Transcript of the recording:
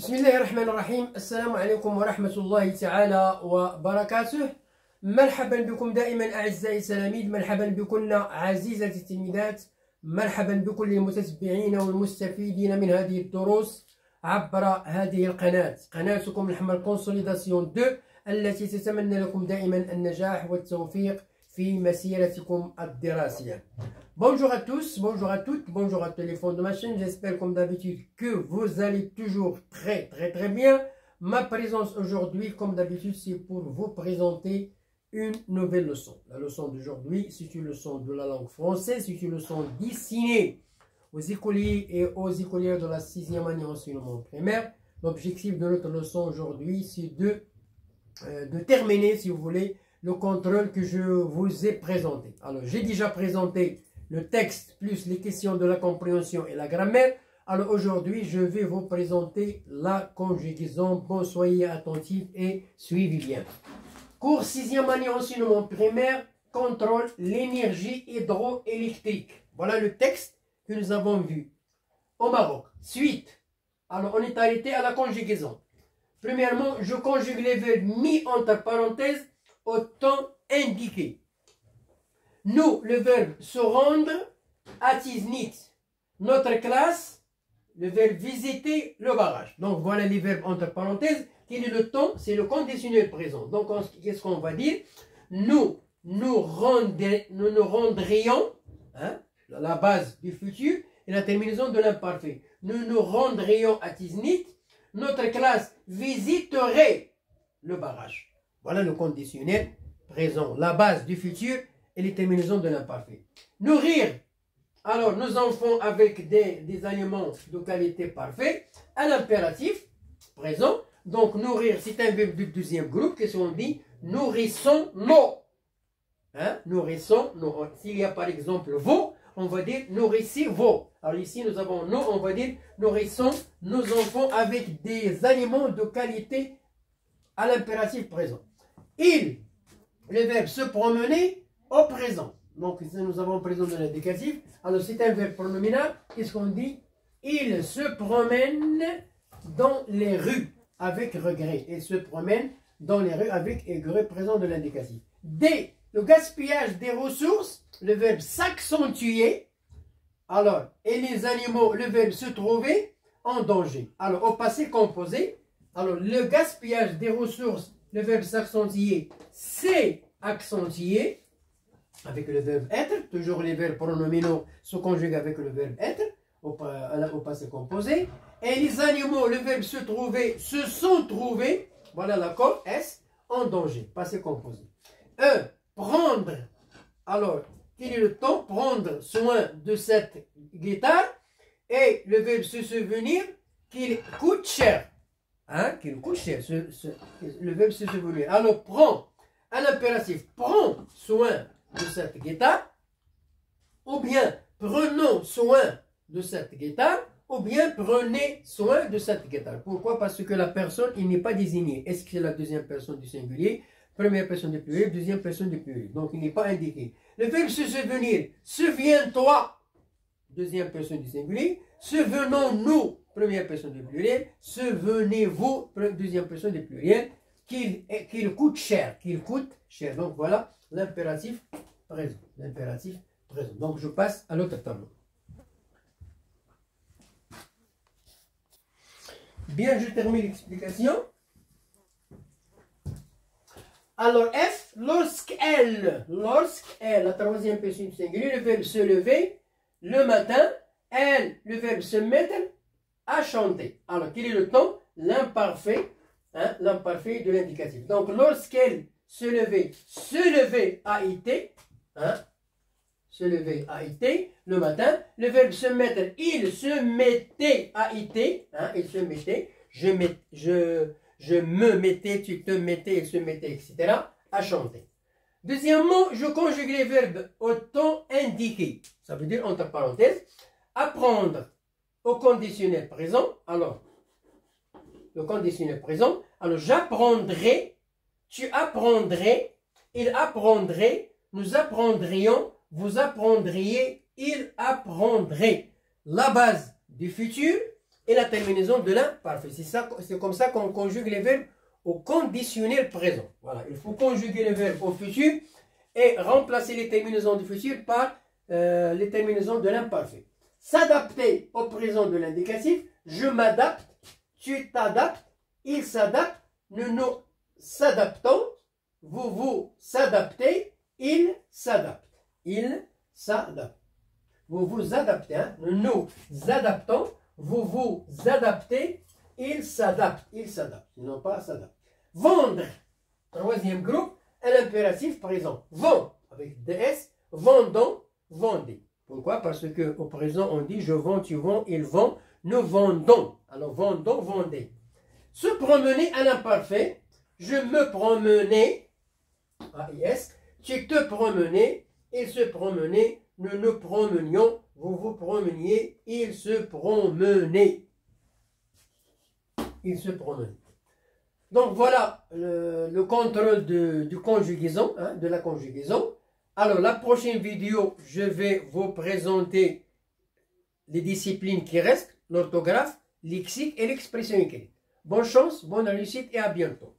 بسم الله الرحمن الرحيم. السلام عليكم ورحمة الله تعالى وبركاته. مرحبا بكم دائما أعزائي التلاميذ، مرحبا بكم عزيزتي التلميذات، مرحبا بكل المتتبعين والمستفيدين من هذه الدروس عبر هذه القناة، قناتكم الحمراء كونسوليداسيون 2 التي تتمنى لكم دائما النجاح والتوفيق في مسيرتكم الدراسية. Bonjour à tous, bonjour à toutes, bonjour à tous les fonds de ma chaîne. J'espère comme d'habitude que vous allez toujours très bien. Ma présence aujourd'hui, comme d'habitude, c'est pour vous présenter une nouvelle leçon. La leçon d'aujourd'hui, c'est une leçon de la langue française, c'est une leçon destinée aux écoliers et aux écolières de la 6e année enseignement primaire. L'objectif de notre leçon aujourd'hui, c'est de terminer, si vous voulez, le contrôle que je vous ai présenté. Alors, j'ai déjà présenté le texte plus les questions de la compréhension et la grammaire. Alors aujourd'hui, je vais vous présenter la conjugaison. Bon, soyez attentifs et suivez bien. Cours 6e année enseignement primaire, contrôle l'énergie hydroélectrique. Voilà le texte que nous avons vu au Maroc. Suite. Alors on est arrêté à la conjugaison. Premièrement, je conjugue les verbes mis entre parenthèses au temps indiqué. Nous, le verbe se rendre, Atiznit, notre classe, le verbe visiter, le barrage. Donc voilà les verbes entre parenthèses. Quel est le temps? C'est le conditionnel présent. Donc qu'est-ce qu'on va dire? Nous nous rendrions, hein, la base du futur et la terminaison de l'imparfait. Nous nous rendrions à Tiznit, notre classe visiterait le barrage. Voilà le conditionnel présent, la base du futur et les terminaisons de l'imparfait. Nourrir, alors nos enfants avec des aliments de qualité parfaite, à l'impératif présent. Donc nourrir, c'est un verbe du deuxième groupe. Qu'est-ce qu'on dit? Nourrissons nos. Hein? Nourrissons nos. S'il y a par exemple vos, on va dire nourrissez vos. Alors ici nous avons nos, on va dire nourrissons nos enfants avec des aliments de qualité à l'impératif présent. Il, le verbe se promener au présent. Donc ici nous avons présent de l'indicatif. Alors c'est un verbe pronominal. Qu'est-ce qu'on dit? Il se promène dans les rues avec regret. Il se promène dans les rues avec regret présent de l'indicatif. D, le gaspillage des ressources, le verbe s'accentuer. Alors, et les animaux, le verbe se trouver en danger. Alors, au passé composé, alors le gaspillage des ressources, le verbe s'accentuer, c'est accentuer avec le verbe être. Toujours les verbes pronominaux se conjuguent avec le verbe être au passé composé. Et les animaux, le verbe se trouver, se sont trouvés, voilà l'accord S, en danger, passé composé. E, prendre, alors, quel est le temps? Prendre soin de cette guitare. Et le verbe se souvenir, qu'il coûte cher. Hein, qu'il coûte cher, le verbe se souvenir. Alors, prends, à l'impératif, prends soin de cette guitare, ou bien prenons soin de cette guitare, ou bien prenez soin de cette guitare. Pourquoi? Parce que la personne, il n'est pas désigné. Est-ce que c'est la deuxième personne du singulier, première personne du pluriel, deuxième personne du pluriel? Donc il n'est pas indiqué. Le verbe se souvenir, souviens-toi, deuxième personne du singulier, souvenons-nous, première personne du pluriel, souvenez-vous, deuxième personne du pluriel, qu'il coûte cher, qu'il coûte cher. Donc voilà l'impératif présent. L'impératif présent. Donc je passe à l'autre tableau. Bien, je termine l'explication. Alors F, lorsqu'elle, la troisième personne singulière, le verbe se lever le matin, elle, le verbe se mettre à chanter. Alors quel est le temps? L'imparfait, hein, l'imparfait de l'indicatif. Donc lorsqu'elle se lever a été, hein, se lever a été le matin, le verbe se mettre, il se mettait a été, hein, il se mettait, je me mettais, tu te mettais, il se mettait, etc. à chanter. Deuxièmement, je conjugue les verbes au temps indiqué. Ça veut dire, entre parenthèses, apprendre au conditionnel présent. Alors, le conditionnel présent. Alors, j'apprendrai, tu apprendrais, il apprendrait, nous apprendrions, vous apprendriez, il apprendrait. La base du futur et la terminaison de l'imparfait. C'est comme ça qu'on conjugue les verbes au conditionnel présent. Voilà, il faut conjuguer les verbes au futur et remplacer les terminaisons du futur par les terminaisons de l'imparfait. S'adapter au présent de l'indicatif, je m'adapte, tu t'adaptes, il s'adapte, nous nous s'adaptons, vous vous s'adaptez, il s'adapte. Il s'adapte. Vous vous adaptez, hein? Nous nous adaptons, vous vous adaptez, il s'adapte. Il s'adapte, non pas s'adapte. Vendre, troisième groupe, un impératif présent. Vend, avec DS, vendons, vendez. Pourquoi? Parce qu'au présent, on dit je vends, tu vends, il vend, nous vendons. Alors vendons, vendez. Se promener à l'imparfait, je me promenais, AIS, tu te promenais, il se promenait, nous nous promenions, vous vous promeniez, il se promenait. Il se promenait. Donc voilà le contrôle du conjugaison, hein, de la conjugaison. Alors la prochaine vidéo, je vais vous présenter les disciplines qui restent, l'orthographe, lexique et l'expression écrite. Bonne chance, bonne réussite et à bientôt.